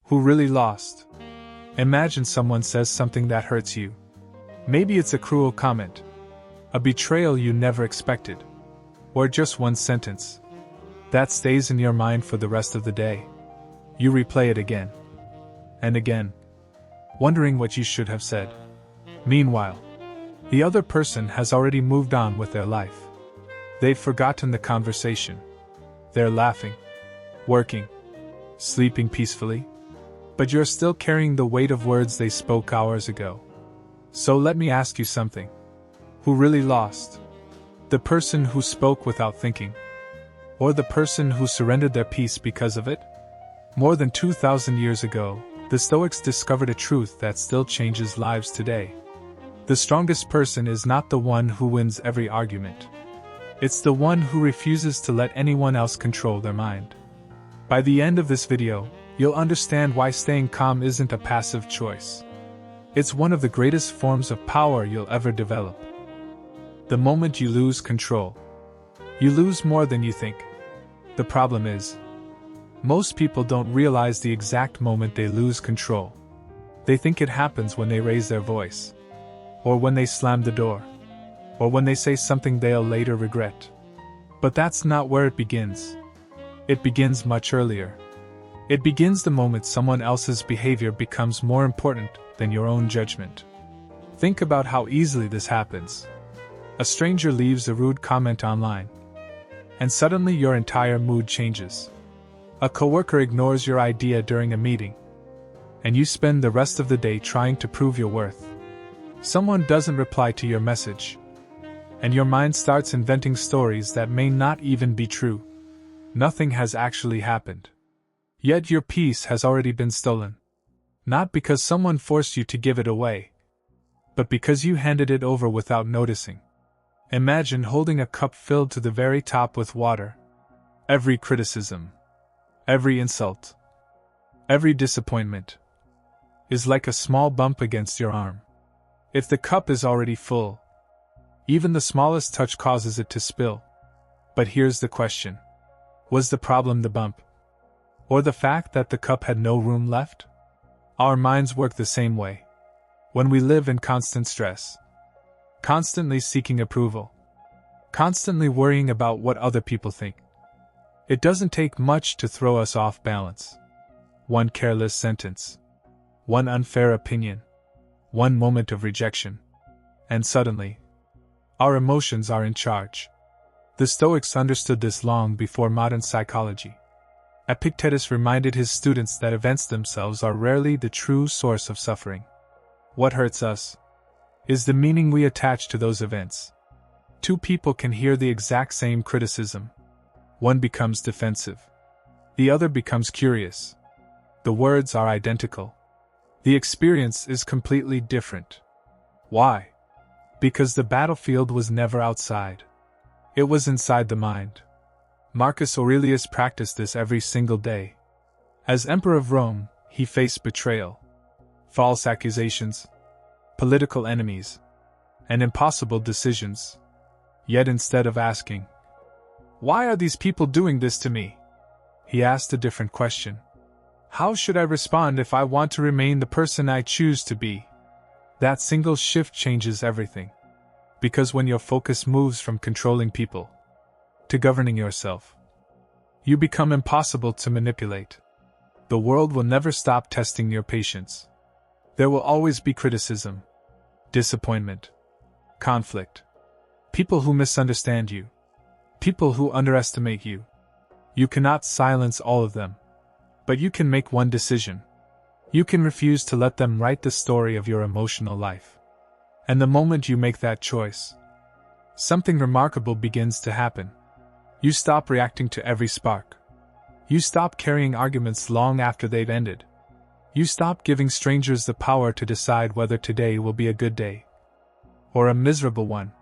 Who really lost? Imagine someone says something that hurts you. Maybe it's a cruel comment, a betrayal you never expected, or just one sentence that stays in your mind for the rest of the day. You replay it again and again, wondering what you should have said. Meanwhile, the other person has already moved on with their life. They've forgotten the conversation. They're laughing, working, sleeping peacefully, but you're still carrying the weight of words they spoke hours ago. So let me ask you something. Who really lost? The person who spoke without thinking? Or the person who surrendered their peace because of it? More than 2,000 years ago, the Stoics discovered a truth that still changes lives today. The strongest person is not the one who wins every argument. It's the one who refuses to let anyone else control their mind. By the end of this video, you'll understand why staying calm isn't a passive choice. It's one of the greatest forms of power you'll ever develop. The moment you lose control, you lose more than you think. The problem is, most people don't realize the exact moment they lose control. They think it happens when they raise their voice, or when they slam the door, or when they say something they'll later regret. But that's not where it begins. It begins much earlier. It begins the moment someone else's behavior becomes more important than your own judgment. Think about how easily this happens. A stranger leaves a rude comment online, and suddenly your entire mood changes. A coworker ignores your idea during a meeting, and you spend the rest of the day trying to prove your worth. Someone doesn't reply to your message, and your mind starts inventing stories that may not even be true. Nothing has actually happened. Yet your peace has already been stolen. Not because someone forced you to give it away, but because you handed it over without noticing. Imagine holding a cup filled to the very top with water. Every criticism, every insult, every disappointment is like a small bump against your arm. If the cup is already full, even the smallest touch causes it to spill. But here's the question. Was the problem the bump? Or the fact that the cup had no room left? Our minds work the same way. When we live in constant stress, constantly seeking approval, constantly worrying about what other people think, it doesn't take much to throw us off balance. One careless sentence, one unfair opinion, one moment of rejection, and suddenly, our emotions are in charge. The Stoics understood this long before modern psychology. Epictetus reminded his students that events themselves are rarely the true source of suffering. What hurts us is the meaning we attach to those events. Two people can hear the exact same criticism. One becomes defensive. The other becomes curious. The words are identical. The experience is completely different. Why? Because the battlefield was never outside. It was inside the mind. Marcus Aurelius practiced this every single day. As Emperor of Rome, he faced betrayal, false accusations, political enemies, and impossible decisions. Yet instead of asking, "Why are these people doing this to me?" he asked a different question. "How should I respond if I want to remain the person I choose to be?" That single shift changes everything. Because when your focus moves from controlling people to governing yourself, you become impossible to manipulate. The world will never stop testing your patience. There will always be criticism, disappointment, conflict, people who misunderstand you, people who underestimate you. You cannot silence all of them, but you can make one decision. You can refuse to let them write the story of your emotional life. And the moment you make that choice, something remarkable begins to happen. You stop reacting to every spark. You stop carrying arguments long after they've ended. You stop giving strangers the power to decide whether today will be a good day or a miserable one.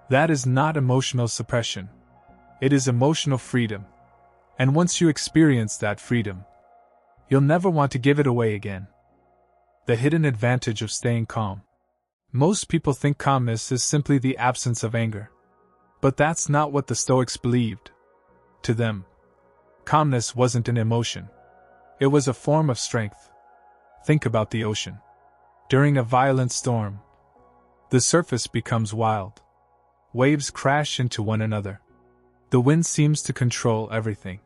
That is not emotional suppression. It is emotional freedom. And once you experience that freedom, you'll never want to give it away again. The hidden advantage of staying calm. Most people think calmness is simply the absence of anger. But that's not what the Stoics believed. To them, calmness wasn't an emotion. It was a form of strength. Think about the ocean. During a violent storm, the surface becomes wild. Waves crash into one another. The wind seems to control everything.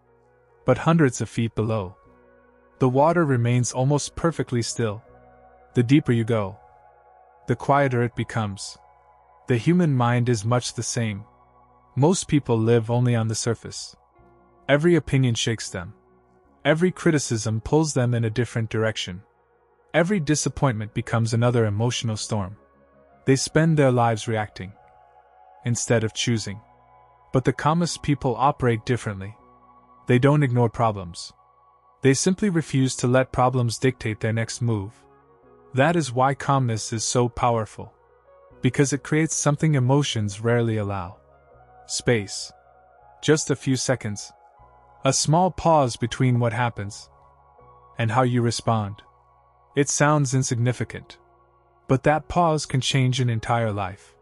But hundreds of feet below, the water remains almost perfectly still. The deeper you go, the quieter it becomes. The human mind is much the same. Most people live only on the surface. Every opinion shakes them. Every criticism pulls them in a different direction. Every disappointment becomes another emotional storm. They spend their lives reacting instead of choosing. But the calmest people operate differently. They don't ignore problems. They simply refuse to let problems dictate their next move. That is why calmness is so powerful. Because it creates something emotions rarely allow. Space. Just a few seconds. A small pause between what happens and how you respond. It sounds insignificant. But that pause can change an entire life.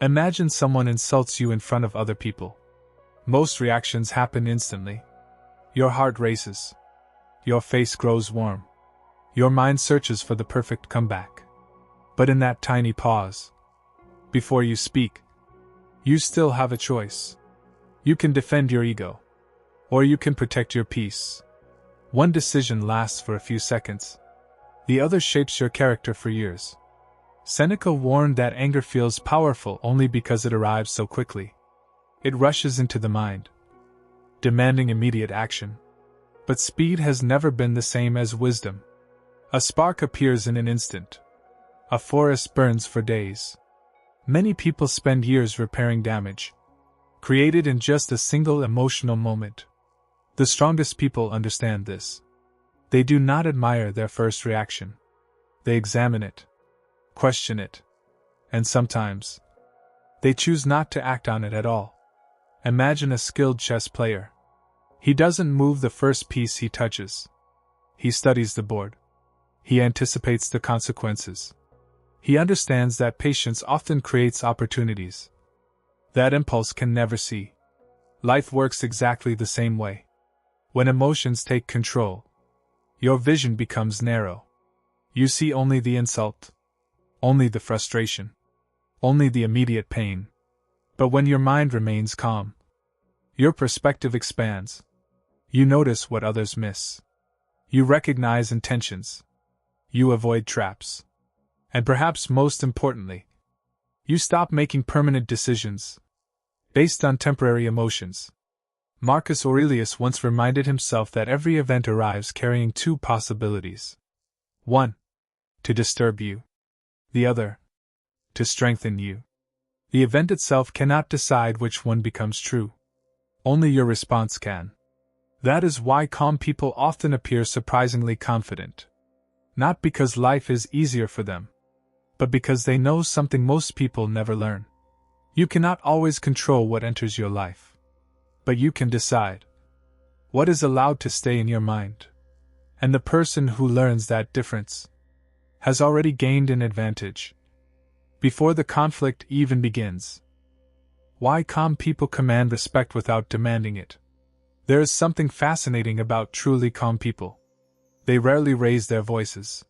Imagine someone insults you in front of other people. Most reactions happen instantly. Your heart races. Your face grows warm. Your mind searches for the perfect comeback. But in that tiny pause, before you speak, you still have a choice. You can defend your ego, or you can protect your peace. One decision lasts for a few seconds. The other shapes your character for years. Seneca warned that anger feels powerful only because it arrives so quickly. It rushes into the mind, demanding immediate action. But speed has never been the same as wisdom. A spark appears in an instant. A forest burns for days. Many people spend years repairing damage, created in just a single emotional moment. The strongest people understand this. They do not admire their first reaction. They examine it, question it, and sometimes they choose not to act on it at all. Imagine a skilled chess player. He doesn't move the first piece he touches. He studies the board. He anticipates the consequences. He understands that patience often creates opportunities that impulse can never see. Life works exactly the same way. When emotions take control, your vision becomes narrow. You see only the insult, only the frustration, only the immediate pain. But when your mind remains calm, your perspective expands. You notice what others miss. You recognize intentions. You avoid traps. And perhaps most importantly, you stop making permanent decisions based on temporary emotions. Marcus Aurelius once reminded himself that every event arrives carrying two possibilities. One, to disturb you. The other, to strengthen you. The event itself cannot decide which one becomes true. Only your response can. That is why calm people often appear surprisingly confident. Not because life is easier for them, but because they know something most people never learn. You cannot always control what enters your life, but you can decide what is allowed to stay in your mind. And the person who learns that difference has already gained an advantage before the conflict even begins. Why calm people command respect without demanding it. There is something fascinating about truly calm people. They rarely raise their voices.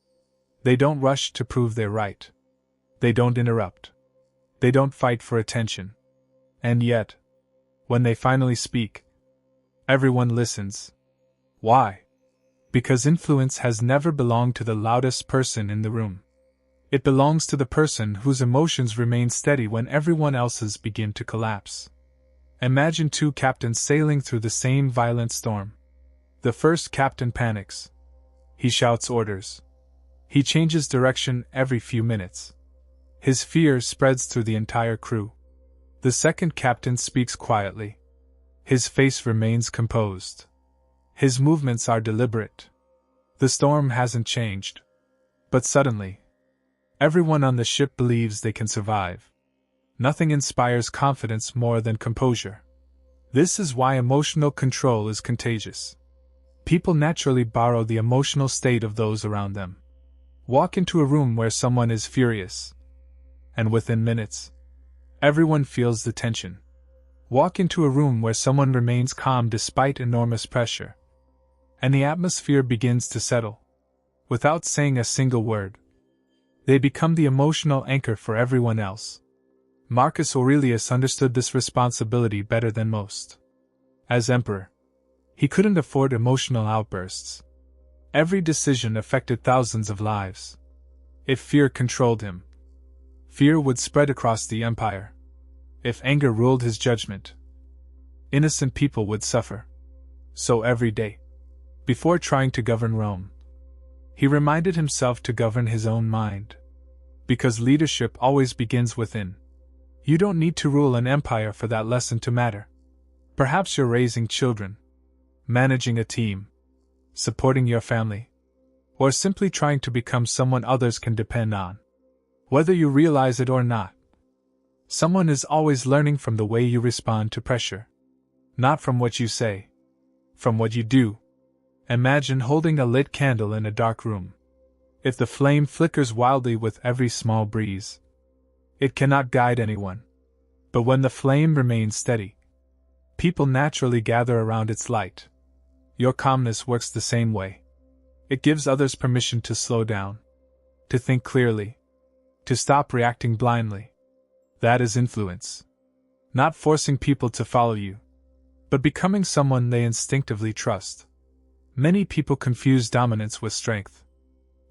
They don't rush to prove they're right. They don't interrupt. They don't fight for attention. And yet, when they finally speak, everyone listens. Why? Because influence has never belonged to the loudest person in the room. It belongs to the person whose emotions remain steady when everyone else's begin to collapse. Imagine two captains sailing through the same violent storm. The first captain panics. He shouts orders. He changes direction every few minutes. His fear spreads through the entire crew. The second captain speaks quietly. His face remains composed. His movements are deliberate. The storm hasn't changed. But suddenly, everyone on the ship believes they can survive. Nothing inspires confidence more than composure. This is why emotional control is contagious. People naturally borrow the emotional state of those around them. Walk into a room where someone is furious, and within minutes, everyone feels the tension. Walk into a room where someone remains calm despite enormous pressure, and the atmosphere begins to settle. Without saying a single word, they become the emotional anchor for everyone else. Marcus Aurelius understood this responsibility better than most. As emperor, he couldn't afford emotional outbursts. Every decision affected thousands of lives. If fear controlled him, fear would spread across the empire. If anger ruled his judgment, innocent people would suffer. So every day, before trying to govern Rome, he reminded himself to govern his own mind. Because leadership always begins within. You don't need to rule an empire for that lesson to matter. Perhaps you're raising children, managing a team, supporting your family, or simply trying to become someone others can depend on. Whether you realize it or not, someone is always learning from the way you respond to pressure. Not from what you say, from what you do. Imagine holding a lit candle in a dark room. If the flame flickers wildly with every small breeze, it cannot guide anyone. But when the flame remains steady, people naturally gather around its light. Your calmness works the same way. It gives others permission to slow down, to think clearly, to stop reacting blindly. That is influence. Not forcing people to follow you, but becoming someone they instinctively trust. Many people confuse dominance with strength.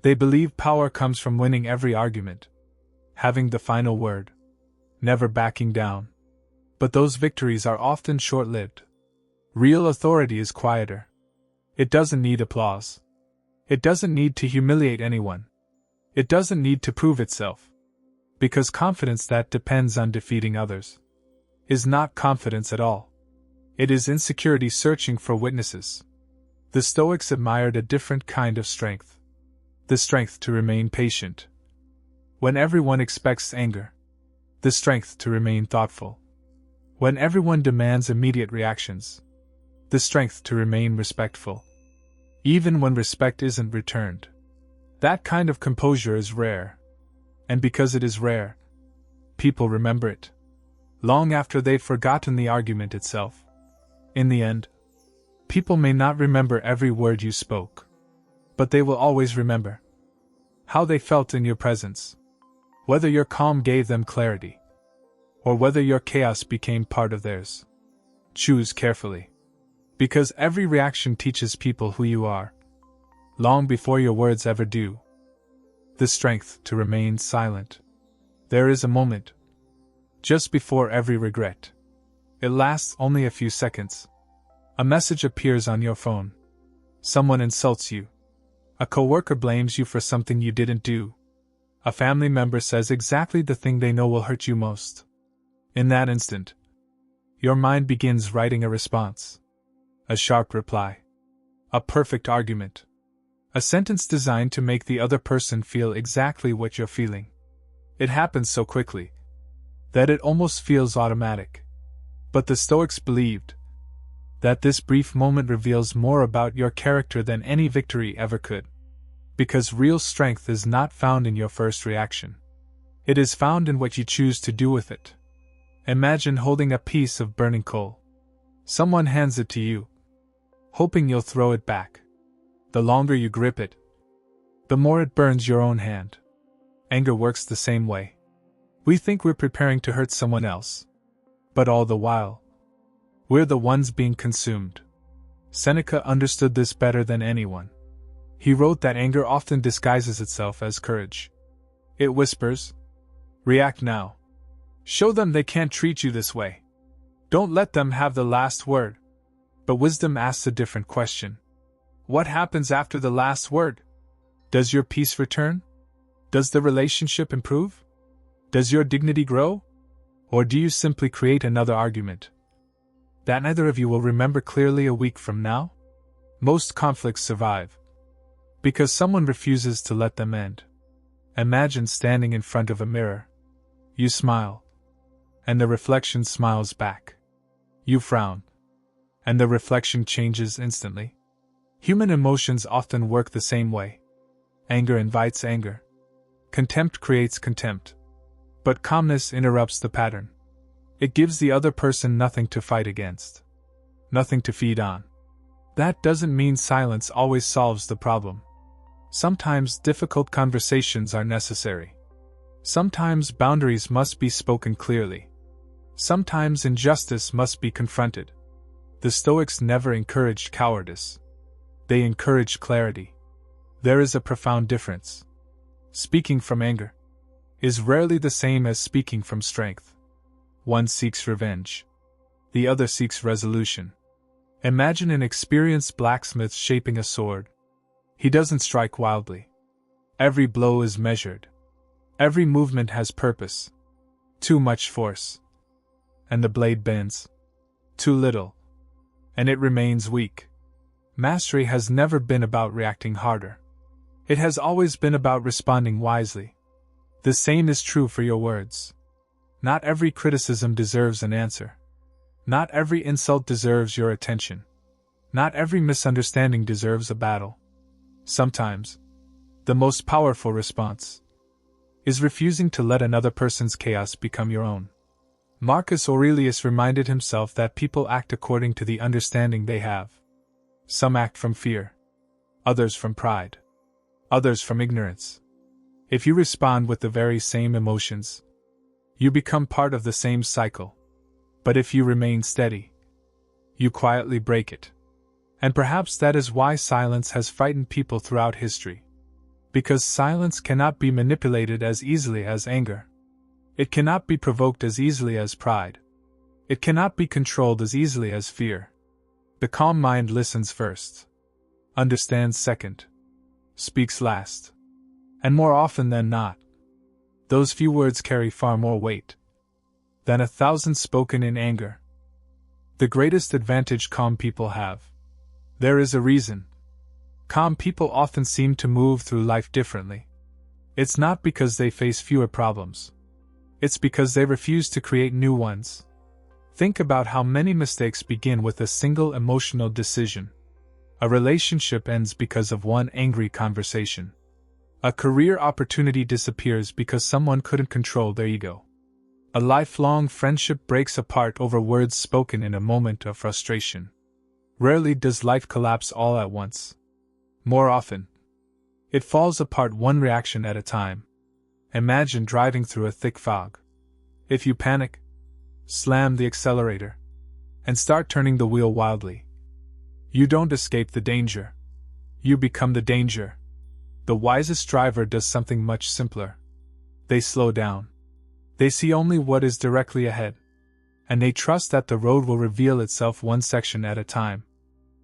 They believe power comes from winning every argument, having the final word, never backing down. But those victories are often short-lived. Real authority is quieter. It doesn't need applause. It doesn't need to humiliate anyone. It doesn't need to prove itself. Because confidence that depends on defeating others is not confidence at all. It is insecurity searching for witnesses. The Stoics admired a different kind of strength. The strength to remain patient when everyone expects anger. The strength to remain thoughtful when everyone demands immediate reactions. The strength to remain respectful even when respect isn't returned. That kind of composure is rare. And because it is rare, people remember it long after they've forgotten the argument itself. In the end, people may not remember every word you spoke, but they will always remember how they felt in your presence. Whether your calm gave them clarity, or whether your chaos became part of theirs. Choose carefully. Because every reaction teaches people who you are, long before your words ever do. The strength to remain silent. There is a moment, just before every regret. It lasts only a few seconds. A message appears on your phone. Someone insults you. A coworker blames you for something you didn't do. A family member says exactly the thing they know will hurt you most. In that instant, your mind begins writing a response. A sharp reply. A perfect argument. A sentence designed to make the other person feel exactly what you're feeling. It happens so quickly that it almost feels automatic. But the Stoics believed that this brief moment reveals more about your character than any victory ever could. Because real strength is not found in your first reaction. It is found in what you choose to do with it. Imagine holding a piece of burning coal. Someone hands it to you, hoping you'll throw it back. The longer you grip it, the more it burns your own hand. Anger works the same way. We think we're preparing to hurt someone else, but all the while, we're the ones being consumed. Seneca understood this better than anyone. He wrote that anger often disguises itself as courage. It whispers, "React now. Show them they can't treat you this way. Don't let them have the last word." But wisdom asks a different question. What happens after the last word? Does your peace return? Does the relationship improve? Does your dignity grow? Or do you simply create another argument that neither of you will remember clearly a week from now? Most conflicts survive because someone refuses to let them end. Imagine standing in front of a mirror. You smile, and the reflection smiles back. You frown, and the reflection changes instantly. Human emotions often work the same way. Anger invites anger. Contempt creates contempt. But calmness interrupts the pattern. It gives the other person nothing to fight against, nothing to feed on. That doesn't mean silence always solves the problem. Sometimes difficult conversations are necessary. Sometimes boundaries must be spoken clearly. Sometimes injustice must be confronted. The Stoics never encouraged cowardice. They encouraged clarity. There is a profound difference. Speaking from anger is rarely the same as speaking from strength. One seeks revenge. The other seeks resolution. Imagine an experienced blacksmith shaping a sword. He doesn't strike wildly. Every blow is measured. Every movement has purpose. Too much force, and the blade bends. Too little, and it remains weak. Mastery has never been about reacting harder. It has always been about responding wisely. The same is true for your words. Not every criticism deserves an answer. Not every insult deserves your attention. Not every misunderstanding deserves a battle. Sometimes, the most powerful response is refusing to let another person's chaos become your own. Marcus Aurelius reminded himself that people act according to the understanding they have. Some act from fear, others from pride, others from ignorance. If you respond with the very same emotions, you become part of the same cycle. But if you remain steady, you quietly break it. And perhaps that is why silence has frightened people throughout history. Because silence cannot be manipulated as easily as anger. It cannot be provoked as easily as pride. It cannot be controlled as easily as fear. The calm mind listens first, understands second, speaks last. And more often than not, those few words carry far more weight than 1,000 spoken in anger. The greatest advantage calm people have. There is a reason. Calm people often seem to move through life differently. It's not because they face fewer problems. It's because they refuse to create new ones. Think about how many mistakes begin with a single emotional decision. A relationship ends because of one angry conversation. A career opportunity disappears because someone couldn't control their ego. A lifelong friendship breaks apart over words spoken in a moment of frustration. Rarely does life collapse all at once. More often, it falls apart one reaction at a time. Imagine driving through a thick fog. If you panic, slam the accelerator, and start turning the wheel wildly, you don't escape the danger. You become the danger. The wisest driver does something much simpler. They slow down. They see only what is directly ahead, and they trust that the road will reveal itself one section at a time.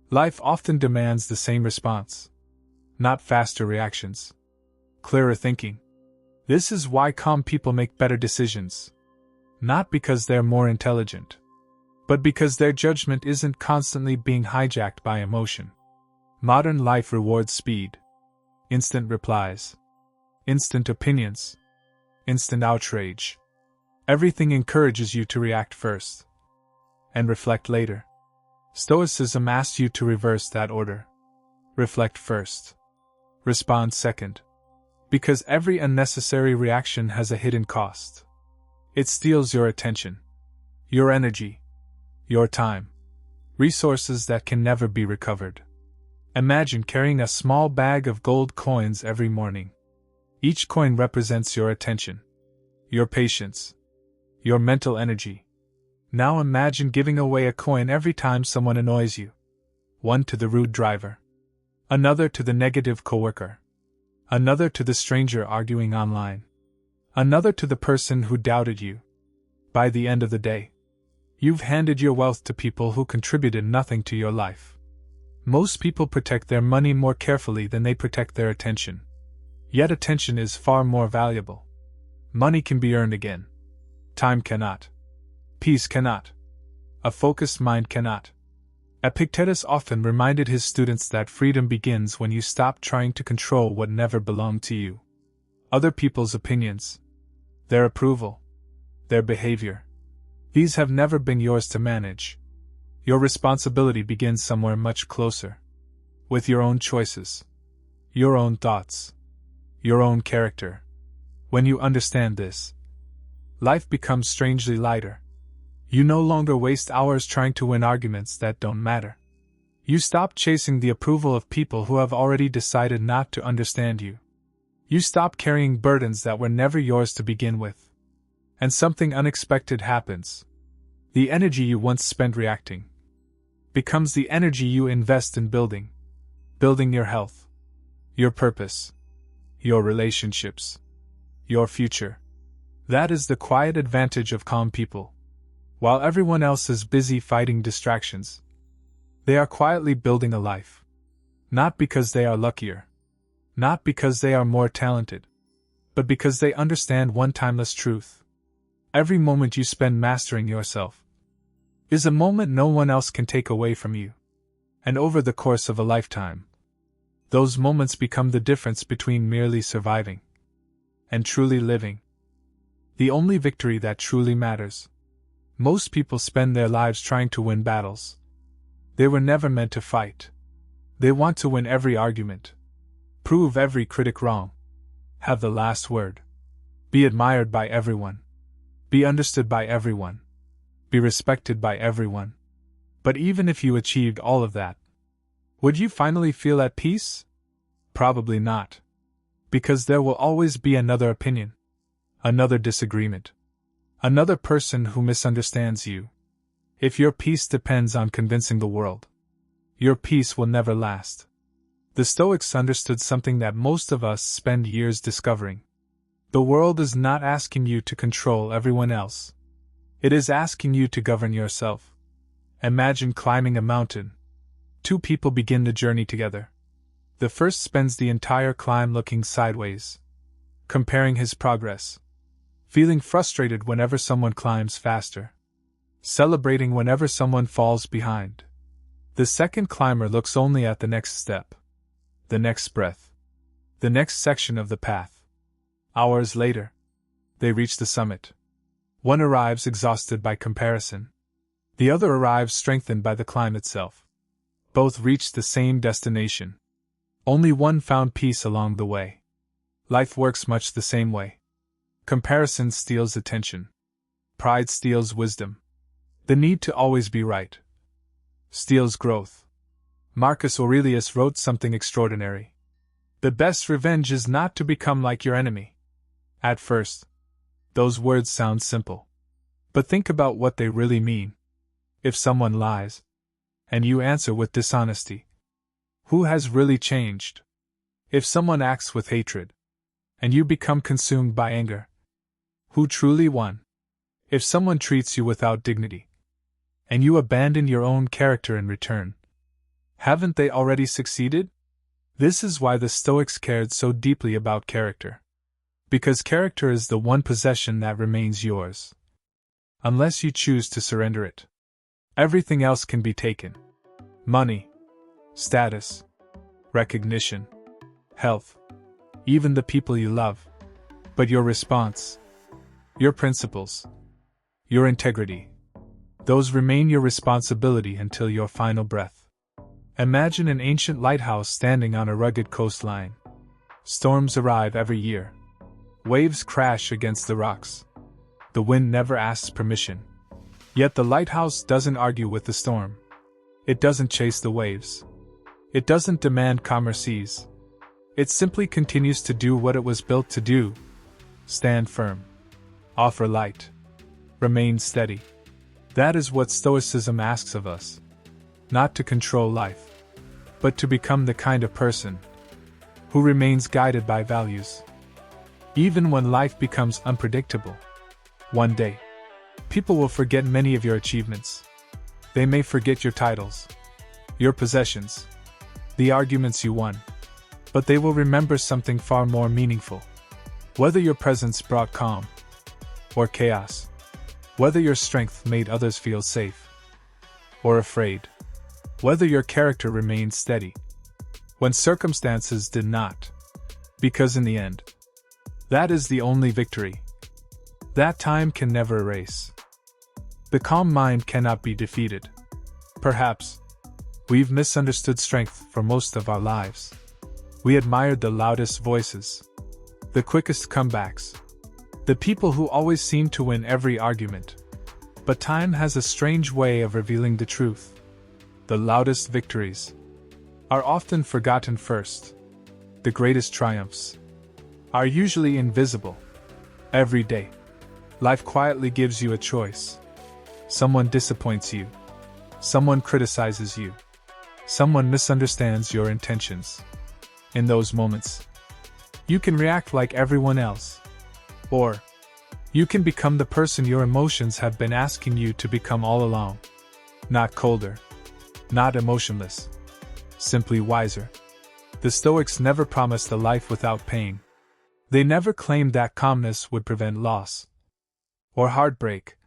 Life often demands the same response. Not faster reactions. Clearer thinking. This is why calm people make better decisions. Not because they're more intelligent, but because their judgment isn't constantly being hijacked by emotion. Modern life rewards speed. Instant replies. Instant opinions. Instant outrage. Everything encourages you to react first and reflect later. Stoicism asks you to reverse that order. Reflect first. Respond second. Because every unnecessary reaction has a hidden cost. It steals your attention, your energy, your time, resources that can never be recovered. Imagine carrying a small bag of gold coins every morning. Each coin represents your attention, your patience, your mental energy. Now imagine giving away a coin every time someone annoys you. One to the rude driver. Another to the negative coworker. Another to the stranger arguing online. Another to the person who doubted you. By the end of the day, you've handed your wealth to people who contributed nothing to your life. Most people protect their money more carefully than they protect their attention. Yet attention is far more valuable. Money can be earned again. Time cannot. Peace cannot. A focused mind cannot. Epictetus often reminded his students that freedom begins when you stop trying to control what never belonged to you. Other people's opinions, their approval, their behavior. These have never been yours to manage. Your responsibility begins somewhere much closer. With your own choices, your own thoughts, your own character. When you understand this, life becomes strangely lighter. You no longer waste hours trying to win arguments that don't matter. You stop chasing the approval of people who have already decided not to understand you. You stop carrying burdens that were never yours to begin with. And something unexpected happens. The energy you once spent reacting becomes the energy you invest in building your health, your purpose, your relationships, your future. That is the quiet advantage of calm people. While everyone else is busy fighting distractions, they are quietly building a life. Not because they are luckier, not because they are more talented, but because they understand one timeless truth. Every moment you spend mastering yourself is a moment no one else can take away from you. And over the course of a lifetime, those moments become the difference between merely surviving and truly living. The only victory that truly matters. Most people spend their lives trying to win battles they were never meant to fight. They want to win every argument, prove every critic wrong, have the last word, be admired by everyone, be understood by everyone, be respected by everyone. But even if you achieved all of that, would you finally feel at peace? Probably not. Because there will always be another opinion, another disagreement, another person who misunderstands you. If your peace depends on convincing the world, your peace will never last. The Stoics understood something that most of us spend years discovering. The world is not asking you to control everyone else. It is asking you to govern yourself. Imagine climbing a mountain. Two people begin the journey together. The first spends the entire climb looking sideways, comparing his progress, feeling frustrated whenever someone climbs faster, celebrating whenever someone falls behind. The second climber looks only at the next step, the next breath, the next section of the path. Hours later, they reach the summit. One arrives exhausted by comparison. The other arrives strengthened by the climb itself. Both reach the same destination. Only one found peace along the way. Life works much the same way. Comparison steals attention. Pride steals wisdom. The need to always be right steals growth. Marcus Aurelius wrote something extraordinary. The best revenge is not to become like your enemy. At first, those words sound simple. But think about what they really mean. If someone lies, and you answer with dishonesty, who has really changed? If someone acts with hatred, and you become consumed by anger, who truly won? If someone treats you without dignity, and you abandon your own character in return, haven't they already succeeded? This is why the Stoics cared so deeply about character. Because character is the one possession that remains yours. Unless you choose to surrender it, everything else can be taken. Money, status, recognition, health, even the people you love. But your response, your principles, your integrity, those remain your responsibility until your final breath. Imagine an ancient lighthouse standing on a rugged coastline. Storms arrive every year. Waves crash against the rocks. The wind never asks permission. Yet the lighthouse doesn't argue with the storm. It doesn't chase the waves. It doesn't demand calmer seas. It simply continues to do what it was built to do. Stand firm. Offer light. Remain steady. That is what Stoicism asks of us. Not to control life, but to become the kind of person who remains guided by values. Even when life becomes unpredictable. One day, people will forget many of your achievements. They may forget your titles, your possessions, the arguments you won. But they will remember something far more meaningful. Whether your presence brought calm or chaos, whether your strength made others feel safe or afraid, whether your character remained steady when circumstances did not. Because in the end, that is the only victory that time can never erase. The calm mind cannot be defeated. Perhaps we've misunderstood strength for most of our lives. We admired the loudest voices, the quickest comebacks, the people who always seem to win every argument. But time has a strange way of revealing the truth. The loudest victories are often forgotten first. The greatest triumphs are usually invisible. Every day, life quietly gives you a choice. Someone disappoints you. Someone criticizes you. Someone misunderstands your intentions. In those moments, you can react like everyone else. Or, you can become the person your emotions have been asking you to become all along. Not colder. Not emotionless. Simply wiser. The Stoics never promised a life without pain. They never claimed that calmness would prevent loss, or heartbreak,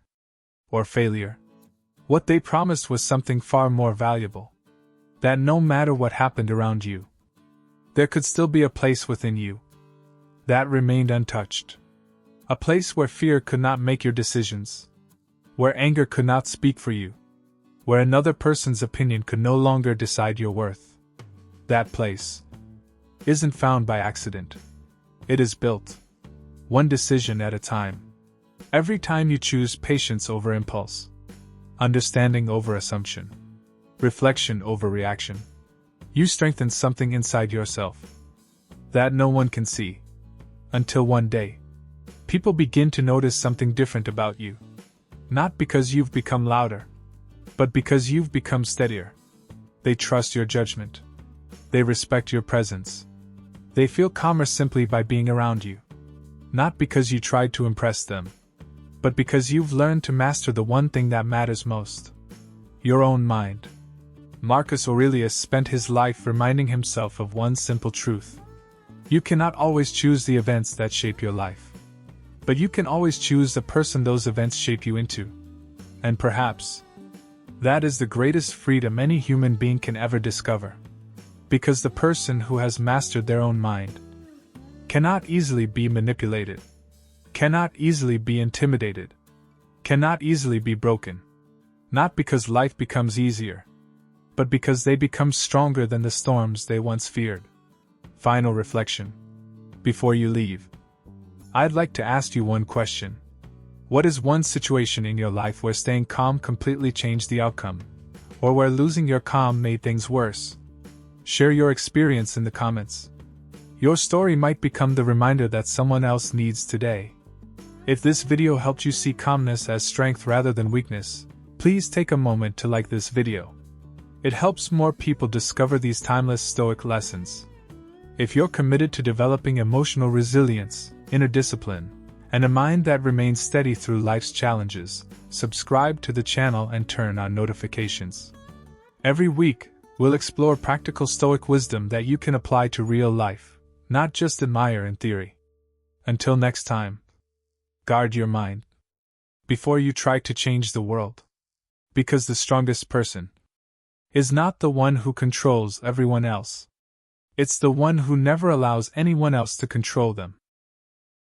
or failure. What they promised was something far more valuable. That no matter what happened around you, there could still be a place within you that remained untouched. A place where fear could not make your decisions, where anger could not speak for you, where another person's opinion could no longer decide your worth. That place isn't found by accident. It is built, one decision at a time. Every time you choose patience over impulse, understanding over assumption, reflection over reaction, you strengthen something inside yourself that no one can see. Until one day, people begin to notice something different about you. Not because you've become louder, but because you've become steadier. They trust your judgment. They respect your presence. They feel calmer simply by being around you. Not because you tried to impress them, but because you've learned to master the one thing that matters most: your own mind. Marcus Aurelius spent his life reminding himself of one simple truth. You cannot always choose the events that shape your life, but you can always choose the person those events shape you into. And perhaps, that is the greatest freedom any human being can ever discover. Because the person who has mastered their own mind cannot easily be manipulated, cannot easily be intimidated, cannot easily be broken. Not because life becomes easier, but because they become stronger than the storms they once feared. Final reflection. Before you leave, I'd like to ask you one question. What is one situation in your life where staying calm completely changed the outcome, or where losing your calm made things worse? Share your experience in the comments. Your story might become the reminder that someone else needs today. If this video helped you see calmness as strength rather than weakness, please take a moment to like this video. It helps more people discover these timeless Stoic lessons. If you're committed to developing emotional resilience, inner discipline, and a mind that remains steady through life's challenges, subscribe to the channel and turn on notifications. Every week, we'll explore practical Stoic wisdom that you can apply to real life, not just admire in theory. Until next time, guard your mind before you try to change the world. Because the strongest person is not the one who controls everyone else. It's the one who never allows anyone else to control them.